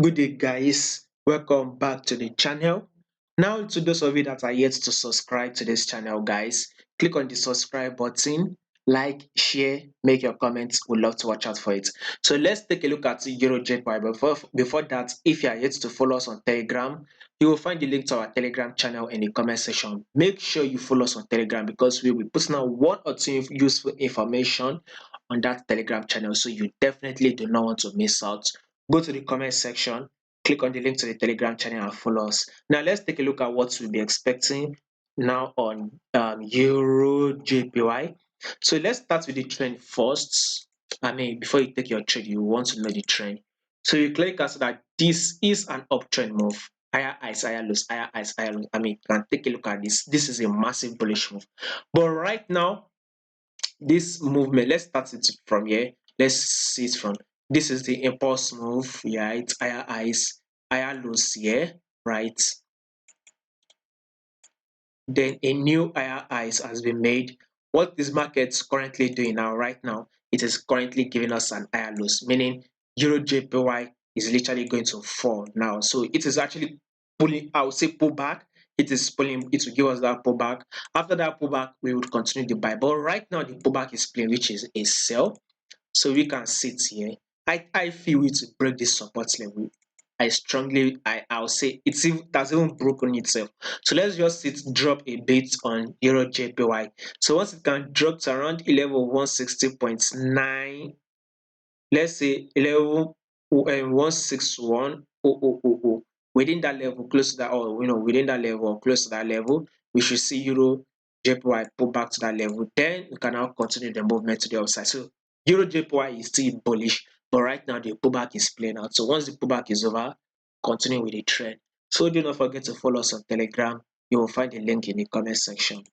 Good day, guys. Welcome back to the channel. Now, to those of you that are yet to subscribe to this channel, guys, click on the subscribe button, like, share, make your comments. We'd love to watch out for it. So let's take a look at EURJPY. Before that, if you are yet to follow us on Telegram, you will find the link to our Telegram channel in the comment section. Make sure you follow us on Telegram because we will be putting out one or two useful information on that Telegram channel. So you definitely do not want to miss out. Go to the comment section, click on the link to the Telegram channel and follow us. Now let's take a look at what we'll be expecting now on EURJPY. So let's start with the trend first. Before you take your trade, you want to know the trend. So you click as that this is an uptrend move. Higher highs, higher lows, higher highs, higher lows. You can take a look at this. This is a massive bullish move. But right now, this movement, let's start it from here. Let's see it from this is the impulse move, right? Higher highs, higher lows here, right? Then a new higher highs has been made. What this market is currently doing now, right now, it is currently giving us an higher lows, meaning EURJPY is literally going to fall now. So it is actually pulling, I would say pull back. It is pulling, it will give us that pullback. After that pullback, we would continue the buy. But right now, the pullback is playing, which is a sell. So we can sit here. I feel it to break this support level. I'll say that's even broken itself. So let's just sit drop a bit on EURJPY. So once it can drop to around level 160.9, let's say level 161.0000. Within that level, close to that, or within that level or close to that level, we should see EURJPY pull back to that level. Then we can now continue the movement to the upside. So EURJPY is still bullish, but right now the pullback is playing out. So once the pullback is over, continue with the trend. So do not forget to follow us on Telegram. You will find the link in the comment section.